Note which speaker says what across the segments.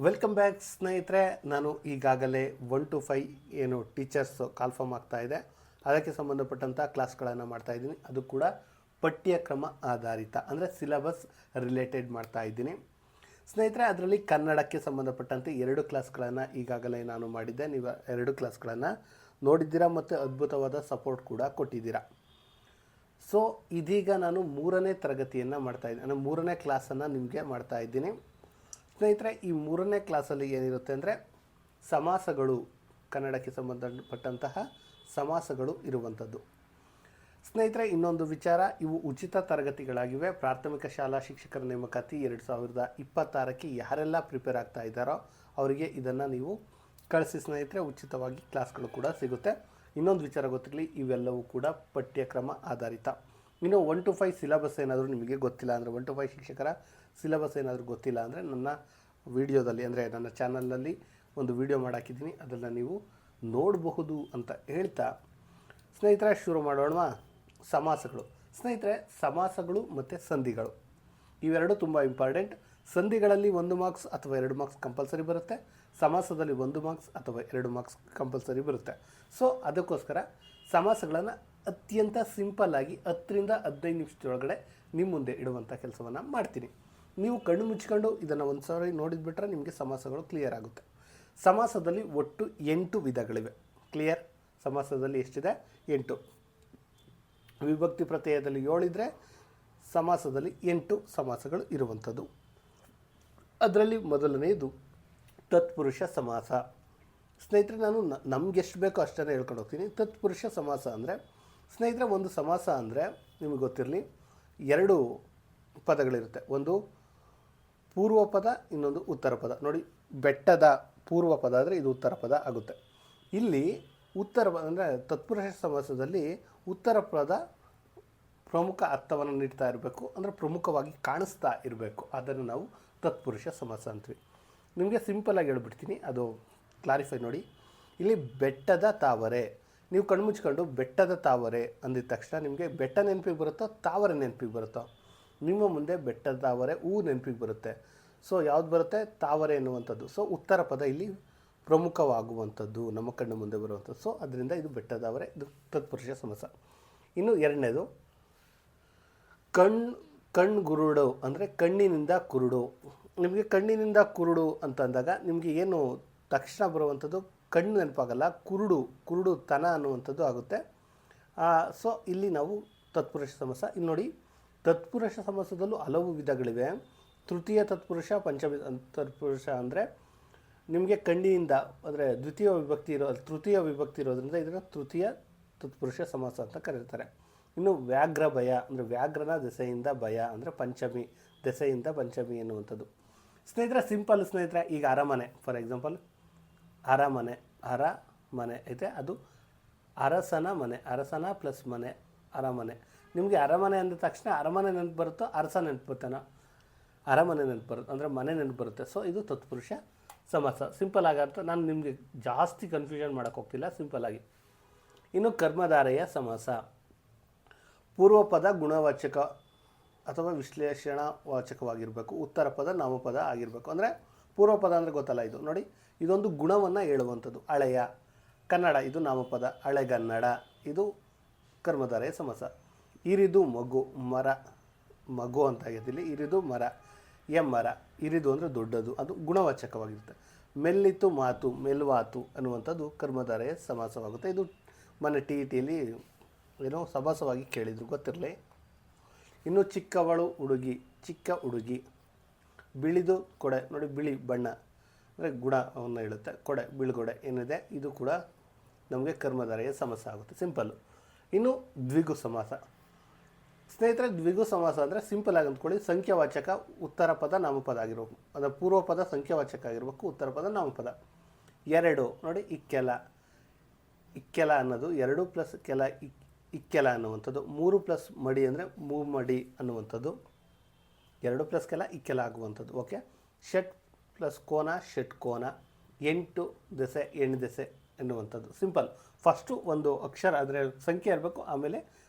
Speaker 1: Welcome back ಸ್ನೇಹಿತರೆ. ನಾನು ಈಗಾಗಲೇ 1 to 5 ಏನು ಟೀಚರ್ಸ್ ಕಾಲ್ಫಾರ್ಮ್ ಆಗ್ತಾ ಇದೆ, ಅದಕ್ಕೆ ಸಂಬಂಧಪಟ್ಟಂಥ ಕ್ಲಾಸ್ಗಳನ್ನು ಮಾಡ್ತಾ ಇದ್ದೀನಿ. ಅದು ಕೂಡ ಪಠ್ಯಕ್ರಮ ಆಧಾರಿತ, ಅಂದರೆ ಸಿಲೆಬಸ್ ರಿಲೇಟೆಡ್ ಮಾಡ್ತಾ ಇದ್ದೀನಿ ಸ್ನೇಹಿತರೆ. ಅದರಲ್ಲಿ ಕನ್ನಡಕ್ಕೆ ಸಂಬಂಧಪಟ್ಟಂತೆ 2 ಕ್ಲಾಸ್ಗಳನ್ನು ಈಗಾಗಲೇ ನಾನು ಮಾಡಿದ್ದೆ. ನೀವು 2 ಕ್ಲಾಸ್ಗಳನ್ನು ನೋಡಿದ್ದೀರಾ ಮತ್ತು ಅದ್ಭುತವಾದ ಸಪೋರ್ಟ್ ಕೂಡ ಕೊಟ್ಟಿದ್ದೀರಾ. ಸೊ ಇದೀಗ ನಾನು 3ನೇ ತರಗತಿಯನ್ನು ಮಾಡ್ತಾಯಿದ್ದೀನಿ, ನಾನು 3ನೇ ಕ್ಲಾಸನ್ನು ನಿಮಗೆ ಮಾಡ್ತಾ ಇದ್ದೀನಿ ಸ್ನೇಹಿತರೆ. ಈ 3ನೇ ಕ್ಲಾಸಲ್ಲಿ ಏನಿರುತ್ತೆ ಅಂದರೆ ಸಮಾಸಗಳು, ಕನ್ನಡಕ್ಕೆ ಸಂಬಂಧಪಟ್ಟಂತಹ ಸಮಾಸಗಳು ಇರುವಂಥದ್ದು ಸ್ನೇಹಿತರೆ. ಇನ್ನೊಂದು ವಿಚಾರ, ಇವು ಉಚಿತ ತರಗತಿಗಳಾಗಿವೆ. ಪ್ರಾಥಮಿಕ ಶಾಲಾ ಶಿಕ್ಷಕರ ನೇಮಕಾತಿ 2026ಕ್ಕೆ ಯಾರೆಲ್ಲ ಪ್ರಿಪೇರ್ ಆಗ್ತಾ ಇದ್ದಾರೋ ಅವರಿಗೆ ಇದನ್ನು ನೀವು ಕಳಿಸಿ ಸ್ನೇಹಿತರೆ. ಉಚಿತವಾಗಿ ಕ್ಲಾಸ್ಗಳು ಕೂಡ ಸಿಗುತ್ತೆ. ಇನ್ನೊಂದು ವಿಚಾರ ಗೊತ್ತಿರಲಿ, ಇವೆಲ್ಲವೂ ಕೂಡ ಪಠ್ಯಕ್ರಮ ಆಧಾರಿತ. ಇನ್ನು 1 to 5 ಸಿಲೆಬಸ್ ಏನಾದರೂ ನಿಮಗೆ ಗೊತ್ತಿಲ್ಲ ಅಂದರೆ, 1 to 5 ಶಿಕ್ಷಕರ ಸಿಲೆಬಸ್ ಏನಾದರೂ ಗೊತ್ತಿಲ್ಲ ಅಂದರೆ ನನ್ನ ವಿಡಿಯೋದಲ್ಲಿ, ಅಂದರೆ ನನ್ನ ಚಾನಲ್ನಲ್ಲಿ ಒಂದು ವಿಡಿಯೋ ಮಾಡಾಕಿದ್ದೀನಿ, ಅದನ್ನು ನೀವು ನೋಡಬಹುದು ಅಂತ ಹೇಳ್ತಾ ಸ್ನೇಹಿತರೆ ಶುರು ಮಾಡೋಣ. ಸಮಾಸಗಳು ಸ್ನೇಹಿತರೆ, ಸಮಾಸಗಳು ಮತ್ತು ಸಂಧಿಗಳು ಇವೆರಡು ತುಂಬ ಇಂಪಾರ್ಟೆಂಟ್. ಸಂಧಿಗಳಲ್ಲಿ 1 ಮಾರ್ಕ್ಸ್ ಅಥವಾ 2 ಮಾರ್ಕ್ಸ್ ಕಂಪಲ್ಸರಿ ಬರುತ್ತೆ. ಸಮಾಸದಲ್ಲಿ 1 ಮಾರ್ಕ್ಸ್ ಅಥವಾ 2 ಮಾರ್ಕ್ಸ್ ಕಂಪಲ್ಸರಿ ಬರುತ್ತೆ. ಸೊ ಅದಕ್ಕೋಸ್ಕರ ಸಮಾಸಗಳನ್ನು ಅತ್ಯಂತ ಸಿಂಪಲ್ಲಾಗಿ 10ರಿಂದ 15 ನಿಮಿಷದೊಳಗಡೆ ನಿಮ್ಮ ಮುಂದೆ ಇಡುವಂಥ ಕೆಲಸವನ್ನು ಮಾಡ್ತೀನಿ. ನೀವು ಕಣ್ಣು ಮುಚ್ಕೊಂಡು ಇದನ್ನು ಒಂದು ಸಾರಿ ನೋಡಿದ್ಬಿಟ್ರೆ ನಿಮಗೆ ಸಮಾಸಗಳು ಕ್ಲಿಯರ್ ಆಗುತ್ತೆ. ಸಮಾಸದಲ್ಲಿ ಒಟ್ಟು 8 ವಿಧಗಳಿವೆ. ಕ್ಲಿಯರ್? ಸಮಾಸದಲ್ಲಿ ಎಷ್ಟಿದೆ? 8. ವಿಭಕ್ತಿ ಪ್ರತ್ಯಯದಲ್ಲಿ 7 ಇದ್ದರೆ ಸಮಾಸದಲ್ಲಿ 8 ಸಮಾಸಗಳು ಇರುವಂಥದ್ದು. ಅದರಲ್ಲಿ ಮೊದಲನೆಯದು ತತ್ಪುರುಷ ಸಮಾಸ ಸ್ನೇಹಿತರೆ. ನಾನು ನಮ್ಗೆ ಎಷ್ಟು ಬೇಕೋ ಅಷ್ಟನ್ನೇ ಹೇಳ್ಕೊಂಡು ಹೋಗ್ತೀನಿ. ತತ್ಪುರುಷ ಸಮಾಸ ಅಂದರೆ ಸ್ನೇಹಿತರೆ, ಒಂದು ಸಮಾಸ ಅಂದರೆ ನಿಮಗೆ ಗೊತ್ತಿರಲಿ, 2 ಪದಗಳಿರುತ್ತೆ. ಒಂದು ಪೂರ್ವ ಪದ, ಇನ್ನೊಂದು ಉತ್ತರ ಪದ. ನೋಡಿ, ಬೆಟ್ಟದ ಪೂರ್ವ ಪದ ಆದರೆ ಇದು ಉತ್ತರ ಪದ ಆಗುತ್ತೆ. ಇಲ್ಲಿ ಉತ್ತರ ಪದ ಅಂದರೆ ತತ್ಪುರುಷ ಸಮಾಸದಲ್ಲಿ ಉತ್ತರ ಪದ ಪ್ರಮುಖ ಅರ್ಥವನ್ನು ನೀಡ್ತಾ ಇರಬೇಕು, ಅಂದರೆ ಪ್ರಮುಖವಾಗಿ ಕಾಣಿಸ್ತಾ ಇರಬೇಕು. ಅದನ್ನು ನಾವು ತತ್ಪುರುಷ ಸಮಾಸ ಅಂತೀವಿ. ನಿಮಗೆ ಸಿಂಪಲಾಗಿ ಹೇಳ್ಬಿಡ್ತೀನಿ, ಅದು ಕ್ಲಾರಿಫೈ ನೋಡಿ. ಇಲ್ಲಿ ಬೆಟ್ಟದ ತಾವರೆ, ನೀವು ಕಣ್ಮುಚ್ಕೊಂಡು ಬೆಟ್ಟದ ತಾವರೆ ಅಂದಿದ ತಕ್ಷಣ ನಿಮಗೆ ಬೆಟ್ಟ ನೆನಪಿಗೆ ಬರುತ್ತೋ, ತಾವರೆ ನೆನಪಿಗೆ ಬರುತ್ತೋ? ನಿಮ್ಮ ಮುಂದೆ ಬೆಟ್ಟದ ತಾವರೆ ನೆನಪಿಗೆ ಬರುತ್ತೆ. ಸೊ ಯಾವ್ದು ಬರುತ್ತೆ? ತಾವರೆ ಎನ್ನುವಂಥದ್ದು. ಸೊ ಉತ್ತರ ಪದ ಇಲ್ಲಿ ಪ್ರಮುಖವಾಗುವಂಥದ್ದು, ನಮ್ಮ ಕಣ್ಣು ಮುಂದೆ ಬರುವಂಥದ್ದು. ಸೊ ಅದರಿಂದ ಇದು ಬೆಟ್ಟದ ತಾವರೆ, ಇದು ತತ್ಪುರುಷ ಸಮಾಸ. ಇನ್ನು ಎರಡನೇದು ಕಣ್ಗುರುಡು, ಅಂದರೆ ಕಣ್ಣಿನಿಂದ ಕುರುಡು. ನಿಮಗೆ ಕಣ್ಣಿನಿಂದ ಕುರುಡು ಅಂತಂದಾಗ ನಿಮಗೆ ಏನು ತಕ್ಷಣ ಬರುವಂಥದ್ದು? ಕಣ್ಣು ನೆನಪಾಗಲ್ಲ, ಕುರುಡು ತನ ಅನ್ನುವಂಥದ್ದು ಆಗುತ್ತೆ. ಸೊ ಇಲ್ಲಿ ನಾವು ತತ್ಪುರುಷ ಸಮಾಸ. ಇಲ್ಲಿ ನೋಡಿ, ತತ್ಪುರುಷ ಸಮಾಸದಲ್ಲೂ ಹಲವು ವಿಧಗಳಿವೆ. ತೃತೀಯ ತತ್ಪುರುಷ, ಪಂಚಮಿ ತತ್ಪುರುಷ ಅಂದರೆ ನಿಮಗೆ ಕಣ್ಣಿನಿಂದ, ಅಂದರೆ ತೃತೀಯ ವಿಭಕ್ತಿ ಇರೋದ್ರಿಂದ ಇದನ್ನು ತೃತೀಯ ತತ್ಪುರುಷ ಸಮಾಸ ಅಂತ ಕರೀತಾರೆ. ಇನ್ನು ವ್ಯಾಘ್ರ ಭಯ, ಅಂದರೆ ವ್ಯಾಘ್ರನ ದೆಸೆಯಿಂದ ಭಯ, ಅಂದರೆ ಪಂಚಮಿ, ದೆಸೆಯಿಂದ ಪಂಚಮಿ ಎನ್ನುವಂಥದ್ದು. ಸ್ನೇಹಿತರೆ ಸಿಂಪಲ್ ಸ್ನೇಹಿತರೆ, ಈಗ ಅರಮನೆ ಫಾರ್ ಎಕ್ಸಾಂಪಲ್, ಅರಮನೆ ಐತೆ, ಅದು ಅರಸನ ಮನೆ, ಅರಸನ ಪ್ಲಸ್ ಮನೆ, ಅರಮನೆ. ನಿಮಗೆ ಅರಮನೆ ಅಂದ ತಕ್ಷಣ ಅರಮನೆ ನೆನಪು ಬರುತ್ತೋ, ಅರಸ ನೆನಪು ಬರುತ್ತಾನೋ? ಅರಮನೆ ನೆನಪು ಬರುತ್ತೆ, ಅಂದರೆ ಮನೆ ನೆನಪು ಬರುತ್ತೆ. ಸೊ ಇದು ತತ್ಪುರುಷ ಸಮಾಸ. ಸಿಂಪಲ್ ಆಗರ್ಥ, ನಾನು ನಿಮಗೆ ಜಾಸ್ತಿ ಕನ್ಫ್ಯೂಷನ್ ಮಾಡೋಕ್ಕೆ ಹೋಗ್ತಿಲ್ಲ, ಸಿಂಪಲ್ಲಾಗಿ. ಇನ್ನು ಕರ್ಮಧಾರೆಯ ಸಮಾಸ. ಪೂರ್ವ ಪದ ಗುಣವಾಚಕ ಅಥವಾ ವಿಶ್ಲೇಷಣಾವಾಚಕವಾಗಿರಬೇಕು, ಉತ್ತರ ಪದ ನಾಮಪದ ಆಗಿರಬೇಕು. ಅಂದರೆ ಪೂರ್ವ ಪದ ಅಂದರೆ ಗೊತ್ತಲ್ಲ, ಇದು ನೋಡಿ, ಇದೊಂದು ಗುಣವನ್ನು ಹೇಳುವಂಥದ್ದು. ಹಳೆಯ ಕನ್ನಡ, ಇದು ನಾಮಪದ. ಹಳೆಗನ್ನಡ, ಇದು ಕರ್ಮಧಾರೆಯ ಸಮಾಸ. ಇರಿದು ಮಗು, ಮಗು ಅಂತ ಆಗಿದ್ದಿಲ್ಲಿ, ಇರಿದು ಮರ, ಮರ. ಇರಿದು ಅಂದರೆ ದೊಡ್ಡದು, ಅದು ಗುಣವಾಚಕವಾಗಿರುತ್ತೆ. ಮೆಲ್ಲಿತು ಮಾತು, ಮೆಲ್ವಾತು ಅನ್ನುವಂಥದ್ದು ಕರ್ಮಧಾರೆಯ ಸಮಾಸವಾಗುತ್ತೆ. ಇದು ಮೊನ್ನೆ ಟಿಯಲ್ಲಿ ಏನೋ ಸಮಾಸವಾಗಿ ಕೇಳಿದರು, ಗೊತ್ತಿರಲಿ. ಇನ್ನು ಚಿಕ್ಕವಳು ಹುಡುಗಿ, ಚಿಕ್ಕ ಹುಡುಗಿ. ಬಿಳಿದು ಕೊಡೆ, ನೋಡಿ ಬಿಳಿ ಬಣ್ಣ ಅಂದರೆ ಗುಣವನ್ನು ಹೇಳುತ್ತೆ. ಕೊಡೆ, ಬೀಳ್ಗೊಡೆ ಏನಿದೆ, ಇದು ಕೂಡ ನಮಗೆ ಕರ್ಮಧಾರೆಯ ಸಮಾಸ ಆಗುತ್ತೆ, ಸಿಂಪಲ್ಲು. ಇನ್ನು ದ್ವಿಗು ಸಮಾಸ ಸ್ನೇಹಿತರೆ. ದ್ವಿಗು ಸಮಾಸ ಅಂದರೆ ಸಿಂಪಲ್ ಆಗಿ ಅಂದ್ಕೊಳ್ಳಿ, ಸಂಖ್ಯಾವಾಚಕ ಉತ್ತರ ಪದ ನಾಮಪದ ಆಗಿರಬೇಕು, ಅಂದರೆ ಪೂರ್ವ ಪದ ಸಂಖ್ಯಾವಾಚಕ ಆಗಿರಬೇಕು, ಉತ್ತರ ಪದ ನಾಮಪದ. 2 ನೋಡಿ, ಇಕ್ಕೆಲ ಅನ್ನೋದು 2 ಪ್ಲಸ್ ಕೆಲ, ಇಕ್ಕೆಲ ಅನ್ನುವಂಥದ್ದು. 3 ಪ್ಲಸ್ ಮಡಿ ಅಂದರೆ ಮೂಮಡಿ ಅನ್ನುವಂಥದ್ದು. 2 ಪ್ಲಸ್ ಕೆಲ ಇಕ್ಕೆಲ ಆಗುವಂಥದ್ದು. ಓಕೆ. ಷಟ್ ಪ್ಲಸ್ ಕೋನ, ಷಟ್ಕೋನ. 8 ದೆಸೆ, ದೆಸೆ ಎನ್ನುವಂಥದ್ದು. ಸಿಂಪಲ್. ಫಸ್ಟು ಒಂದು ಅಕ್ಷರ ಅಂದರೆ ಸಂಖ್ಯೆ ಇರಬೇಕು, ಆಮೇಲೆ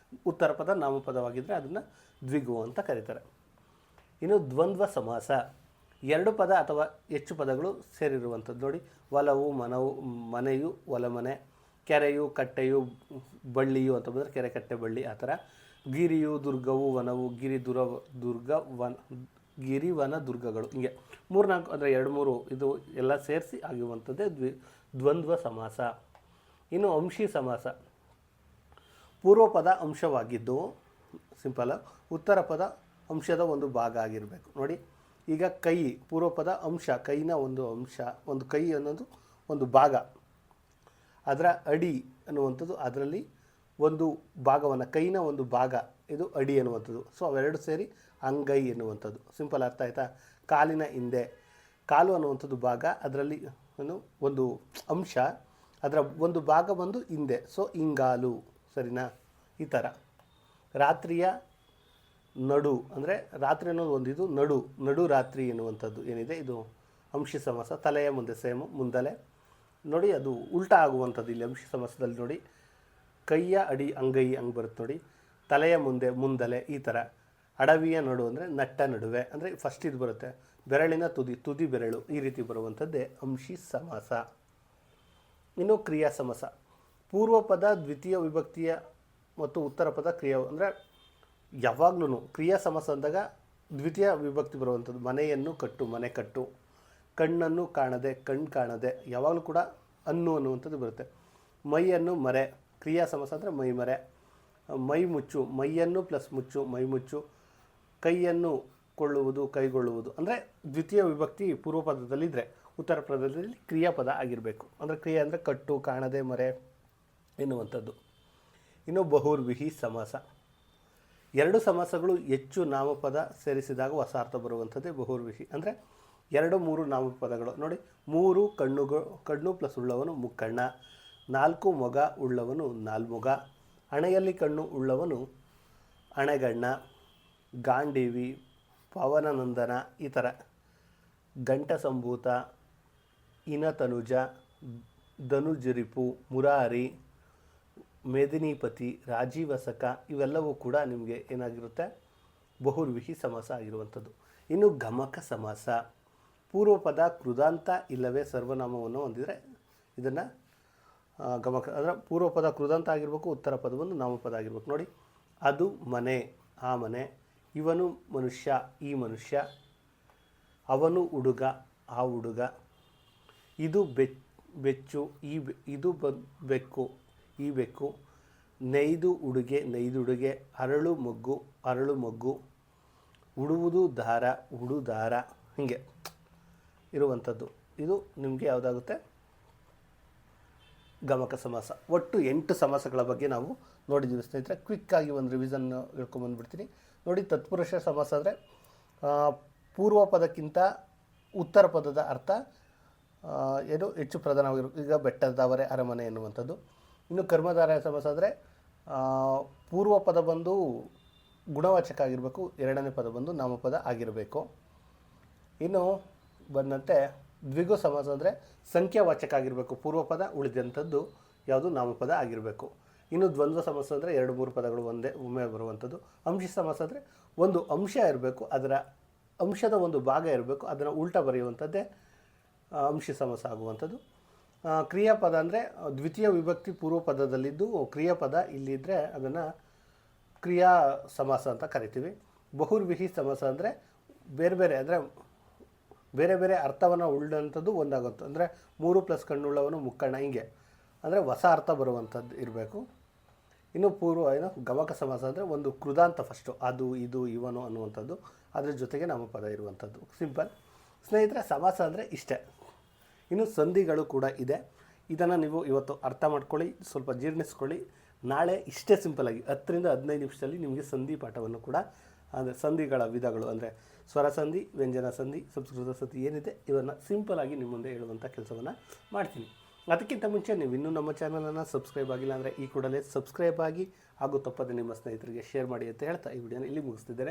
Speaker 1: ಉತ್ತರ ಪದ ನಾಮಪದವಾಗಿದ್ದರೆ ಅದನ್ನು ದ್ವಿಗು ಅಂತ ಕರೀತಾರೆ. ಇನ್ನು ದ್ವಂದ್ವ ಸಮಾಸ. ಎರಡು ಪದ ಅಥವಾ ಹೆಚ್ಚು ಪದಗಳು ಸೇರಿರುವಂಥದ್ದು. ನೋಡಿ, ಒಲವು, ಮನೆಯು, ಒಲಮನೆ, ಕೆರೆಯು, ಕಟ್ಟೆಯು, ಬಳ್ಳಿಯು ಅಂತ ಬಂದರೆ ಕೆರೆ, ಕಟ್ಟೆ, ಬಳ್ಳಿ ಆ ಥರ. ಗಿರಿಯು, ದುರ್ಗವು, ವನವು, ಗಿರಿ, ವನ, ದುರ್ಗಗಳು. ಹಿಂಗೆ 3-4 ಅಂದರೆ 2-3 ಇದು ಎಲ್ಲ ಸೇರಿಸಿ ಆಗಿರುವಂಥದ್ದೇ ದ್ವಂದ್ವ ಸಮಾಸ. ಇನ್ನು ಅಂಶಿ ಸಮಾಸ. ಪೂರ್ವ ಪದ ಅಂಶವಾಗಿದ್ದು ಸಿಂಪಲ್, ಉತ್ತರ ಪದ ಅಂಶದ ಒಂದು ಭಾಗ ಆಗಿರಬೇಕು. ನೋಡಿ, ಈಗ ಕೈ ಪೂರ್ವ ಪದ ಅಂಶ, ಕೈನ ಒಂದು ಅಂಶ, ಒಂದು ಕೈ ಅನ್ನೋದು ಒಂದು ಭಾಗ. ಅದರ ಅಡಿ ಅನ್ನುವಂಥದ್ದು ಅದರಲ್ಲಿ ಒಂದು ಭಾಗವನ್ನು, ಕೈನ ಒಂದು ಭಾಗ, ಇದು ಅಡಿ ಅನ್ನುವಂಥದ್ದು. ಸೊ ಅವೆರಡು ಸೇರಿ ಅಂಗೈ ಎನ್ನುವಂಥದ್ದು. ಸಿಂಪಲ್, ಅರ್ಥ ಆಯ್ತಾ? ಕಾಲಿನ ಹಿಂದೆ, ಕಾಲು ಅನ್ನುವಂಥದ್ದು ಭಾಗ, ಅದರಲ್ಲಿ ಒಂದು ಅಂಶ, ಅದರ ಒಂದು ಭಾಗ ಬಂದು ಹಿಂದೆ, ಸೊ ಇಂಗಾಲು. ಸರಿನಾ? ಈ ಥರ. ರಾತ್ರಿಯ ನಡು ಅಂದರೆ ರಾತ್ರಿ ಅನ್ನೋದು ಒಂದಿದು, ನಡು ರಾತ್ರಿ ಎನ್ನುವಂಥದ್ದು ಏನಿದೆ ಇದು ಅಂಶಿ ಸಮಾಸ. ತಲೆಯ ಮುಂದೆ ಸೇಮು, ಮುಂದಲೆ. ನೋಡಿ, ಅದು ಉಲ್ಟಾ ಆಗುವಂಥದ್ದು ಇಲ್ಲಿ ಅಂಶಿ ಸಮಾಸದಲ್ಲಿ. ನೋಡಿ, ಕೈಯ ಅಡಿ ಅಂಗೈ ಹಂಗೆ ಬರುತ್ತೆ ನೋಡಿ, ತಲೆಯ ಮುಂದೆ ಮುಂದಲೆ ಈ ಥರ. ಅಡವಿಯ ನಡು ಅಂದರೆ ನಟ್ಟ ನಡುವೆ, ಅಂದರೆ ಫಸ್ಟ್ ಇದು ಬರುತ್ತೆ, ಬೆರಳಿನ ತುದಿ ಬೆರಳು, ಈ ರೀತಿ ಬರುವಂಥದ್ದೇ ಅಂಶಿ ಸಮಾಸ. ಇನ್ನು ಕ್ರಿಯಾ ಸಮಾಸ. ಪೂರ್ವ ಪದ ದ್ವಿತೀಯ ವಿಭಕ್ತಿಯ ಮತ್ತು ಉತ್ತರ ಪದ ಕ್ರಿಯಾ, ಅಂದರೆ ಯಾವಾಗ್ಲೂ ಕ್ರಿಯಾ ಸಮಾಸ ಅಂದಾಗ ದ್ವಿತೀಯ ವಿಭಕ್ತಿ ಬರುವಂಥದ್ದು. ಮನೆಯನ್ನು ಕಟ್ಟು, ಮನೆ ಕಟ್ಟು. ಕಣ್ಣನ್ನು ಕಾಣದೆ, ಕಣ್ಣು ಕಾಣದೆ, ಯಾವಾಗಲೂ ಕೂಡ ಅನ್ನುವಂಥದ್ದು ಬರುತ್ತೆ. ಮೈಯನ್ನು ಮರೆ, ಕ್ರಿಯಾ ಸಮಾಸ ಅಂದರೆ ಮೈ ಮರೆ. ಮೈ ಮುಚ್ಚು, ಮೈಯನ್ನು ಪ್ಲಸ್ ಮುಚ್ಚು, ಮೈ ಮುಚ್ಚು. ಕೈಯನ್ನು ಕೊಳ್ಳುವುದು, ಕೈಗೊಳ್ಳುವುದು, ಅಂದರೆ ದ್ವಿತೀಯ ವಿಭಕ್ತಿ ಪೂರ್ವ ಪದದಲ್ಲಿದ್ದರೆ ಉತ್ತರ ಪದದಲ್ಲಿ ಕ್ರಿಯಾಪದ ಆಗಿರಬೇಕು. ಅಂದರೆ ಕ್ರಿಯೆ ಅಂದರೆ ಕಟ್ಟು, ಕಾಣದೆ, ಮರೆ ಎನ್ನುವಂಥದ್ದು. ಇನ್ನು ಬಹುರ್ವಿಹಿ ಸಮಾಸ. ಎರಡು ಸಮಾಸಗಳು ಹೆಚ್ಚು ನಾಮಪದ ಸೇರಿಸಿದಾಗ ಹೊಸ ಅರ್ಥ ಬರುವಂಥದ್ದೇ ಬಹುರ್ವಿಹಿ. ಅಂದರೆ 2-3 ನಾಮಪದಗಳು. ನೋಡಿ, 3 ಕಣ್ಣು ಪ್ಲಸ್ ಉಳ್ಳವನು ಮುಕ್ಕಣ್ಣ, 4 ಮೊಗ ಉಳ್ಳವನು ನಾಲ್ಮೊಗ, ಹಣೆಯಲ್ಲಿ ಕಣ್ಣು ಉಳ್ಳವನು ಹಣೆಗಣ್ಣ, ಗಾಂಡೀವಿ, ಪವನನಂದನ ಈ ಥರ. ಗಂಟ ಸಂಭೂತ, ಇನತನುಜ, ಧನುಜಿರಿಪು, ಮುರಾರಿ, ಮೇದಿನೀಪತಿ, ರಾಜೀವಸಕ ಇವೆಲ್ಲವೂ ಕೂಡ ನಿಮಗೆ ಏನಾಗಿರುತ್ತೆ, ಬಹುರ್ವಿಹಿ ಸಮಾಸ ಆಗಿರುವಂಥದ್ದು. ಇನ್ನು ಗಮಕ ಸಮಾಸ. ಪೂರ್ವ ಪದ ಕೃದಾಂತ ಇಲ್ಲವೇ ಸರ್ವನಾಮವನ್ನು ಹೊಂದಿದರೆ ಇದನ್ನು ಗಮಕ, ಅಂದರೆ ಪೂರ್ವ ಪದ ಕೃದಾಂತ ಆಗಿರಬೇಕು, ಉತ್ತರ ಪದ ಒಂದು ನಾಮಪದ ಆಗಿರ್ಬೇಕು. ನೋಡಿ, ಅದು ಮನೆ, ಆ ಮನೆ. ಇವನು ಮನುಷ್ಯ, ಈ ಮನುಷ್ಯ. ಅವನು ಹುಡುಗ, ಆ ಹುಡುಗ. ಇದು ಬೆಚ್ಚು, ಇದು ಬೆಕ್ಕು, ಈ ಬೆಕ್ಕು. ನೈದು ಉಡುಗೆ, ನೈದುಡುಗೆ. ಅರಳು ಮೊಗ್ಗು. ಉಡುವುದು ದಾರ, ಉಡುದಾರ. ಹೀಗೆ ಇರುವಂಥದ್ದು. ಇದು ನಿಮಗೆ ಯಾವುದಾಗುತ್ತೆ, ಗಮಕ ಸಮಾಸ. ಒಟ್ಟು 8 ಸಮಾಸಗಳ ಬಗ್ಗೆ ನಾವು ನೋಡಿದ್ದೀವಿ ಸ್ನೇಹಿತರೆ. ಕ್ವಿಕ್ಕಾಗಿ ಒಂದು ರಿವಿಷನ್ ಹೇಳ್ಕೊಂಬಂದ್ಬಿಡ್ತೀನಿ. ನೋಡಿ, ತತ್ಪುರುಷ ಸಮಾಸ ಅಂದರೆ ಪೂರ್ವ ಪದಕ್ಕಿಂತ ಉತ್ತರ ಪದದ ಅರ್ಥ ಏನು ಹೆಚ್ಚು ಪ್ರಧಾನವಾಗಿರುತ್ತೆ. ಈಗ ಬೆಟ್ಟದವರೆ, ಅರಮನೆ ಎನ್ನುವಂಥದ್ದು. ಇನ್ನು ಕರ್ಮಧಾರಯ ಸಮಾಸ ಅಂದರೆ ಪೂರ್ವ ಪದ ಬಂದು ಗುಣವಾಚಕ ಆಗಿರಬೇಕು, ಎರಡನೇ ಪದ ಬಂದು ನಾಮಪದ ಆಗಿರಬೇಕು. ಇನ್ನು ಬಂದಂತೆ ದ್ವಿಗು ಸಮಾಸ ಅಂದರೆ ಸಂಖ್ಯಾವಾಚಕ ಆಗಿರಬೇಕು, ಪೂರ್ವ ಪದ, ಉಳಿದಂಥದ್ದು ಯಾವುದು ನಾಮಪದ ಆಗಿರಬೇಕು. ಇನ್ನು ದ್ವಂದ್ವ ಸಮಾಸ ಅಂದರೆ 2-3 ಪದಗಳು ಒಮ್ಮೆ ಬರುವಂಥದ್ದು. ಅಂಶಿ ಸಮಾಸ ಅಂದರೆ ಒಂದು ಅಂಶ ಇರಬೇಕು, ಅದರ ಅಂಶದ ಒಂದು ಭಾಗ ಇರಬೇಕು, ಅದನ್ನು ಉಲ್ಟಾ ಬರೆಯುವಂಥದ್ದೇ ಅಂಶಿ ಸಮಾಸ ಆಗುವಂಥದ್ದು. ಕ್ರಿಯಾಪದ ಅಂದರೆ ದ್ವಿತೀಯ ವಿಭಕ್ತಿ ಪೂರ್ವ ಪದದಲ್ಲಿದ್ದು ಕ್ರಿಯಾಪದ ಇಲ್ಲಿದ್ದರೆ ಅದನ್ನು ಕ್ರಿಯಾ ಸಮಾಸ ಅಂತ ಕರಿತೀವಿ. ಬಹುರ್ವಿಹಿ ಸಮಾಸ ಅಂದರೆ ಬೇರೆ ಬೇರೆ ಅರ್ಥವನ್ನು ಉಳ್ಳಂಥದ್ದು ಒಂದಾಗುತ್ತೆ. ಅಂದರೆ 3 ಪ್ಲಸ್ ಕಣ್ಣುಳ್ಳವನು ಮುಕ್ಕಣ್ಣ, ಹಿಂಗೆ ಅಂದರೆ ಹೊಸ ಅರ್ಥ ಬರುವಂಥದ್ದು ಇರಬೇಕು. ಇನ್ನು ಗಮಕ ಸಮಾಸ ಅಂದರೆ ಒಂದು ಕೃದಾಂತ ಫಸ್ಟು, ಅದು, ಇದು, ಇವನು ಅನ್ನುವಂಥದ್ದು, ಅದ್ರ ಜೊತೆಗೆ ನಾಮಪದ ಇರುವಂಥದ್ದು. ಸಿಂಪಲ್ ಸ್ನೇಹಿತರೆ, ಸಮಾಸ ಅಂದರೆ ಇಷ್ಟೇ. ಇನ್ನು ಸಂಧಿಗಳು ಕೂಡ ಇದೆ. ಇದನ್ನು ನೀವು ಇವತ್ತು ಅರ್ಥ ಮಾಡ್ಕೊಳ್ಳಿ, ಸ್ವಲ್ಪ ಜೀರ್ಣಿಸ್ಕೊಳ್ಳಿ. ನಾಳೆ ಇಷ್ಟೇ ಸಿಂಪಲಾಗಿ 10ರಿಂದ 15 ನಿಮಿಷದಲ್ಲಿ ನಿಮಗೆ ಸಂಧಿ ಪಾಠವನ್ನು ಕೂಡ, ಅಂದರೆ ಸಂಧಿಗಳ ವಿಧಗಳು ಅಂದರೆ ಸ್ವರ ಸಂಧಿ, ವ್ಯಂಜನ ಸಂಧಿ, ಸಂಸ್ಕೃತ ಸಂಧಿ ಏನಿದೆ ಇವನ್ನು ಸಿಂಪಲಾಗಿ ನಿಮ್ಮ ಮುಂದೆ ಹೇಳುವಂಥ ಕೆಲಸವನ್ನು ಮಾಡ್ತೀನಿ. ಅದಕ್ಕಿಂತ ಮುಂಚೆ ನೀವು ಇನ್ನೂ ನಮ್ಮ ಚಾನಲನ್ನು ಸಬ್ಸ್ಕ್ರೈಬ್ ಆಗಿಲ್ಲ ಅಂದರೆ ಈ ಕೂಡಲೇ ಸಬ್ಸ್ಕ್ರೈಬ್ ಆಗಿ ಹಾಗೂ ತಪ್ಪದೆ ನಿಮ್ಮ ಸ್ನೇಹಿತರಿಗೆ ಶೇರ್ ಮಾಡಿ ಅಂತ ಹೇಳ್ತಾ ಈ ವಿಡಿಯೋನ ಇಲ್ಲಿ ಮುಗಿಸ್ತಿದ್ದೇನೆ.